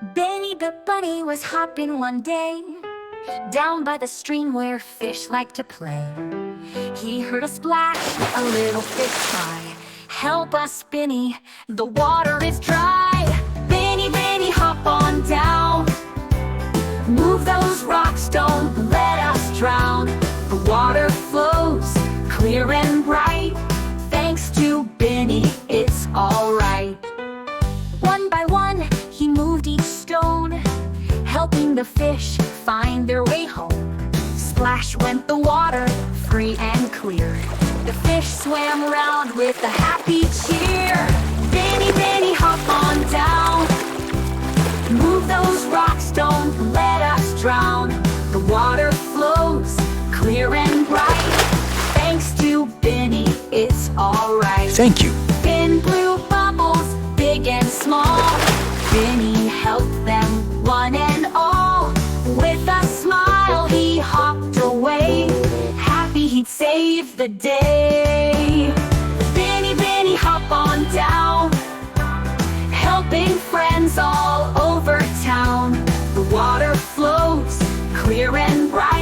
Benny the bunny was hopping one day down by the stream where fish like to play. He heard a splash, a little fish cry, "Help us, Benny, the water is dry." "Benny, Benny, hop on down. Move those rocks, don't let us drown. The water flows clear and bright. Thanks to Benny, it's alright." One by one, he moved each stone, helping the fish find their way home. Splash went the water, free and clear. The fish swam around with a happy cheer. "Benny, Benny, hop on down. Move those rocks, don't let us drown. The water flows clear and bright. Thanks to Benny, it's alright." Thank you. Ben blew bubbles, big and small. Benny helped them, one and all. With a smile, he hopped away, happy he'd saved the day. "Benny, Benny, hop on down. Helping friends all over town. The water flows clear and bright.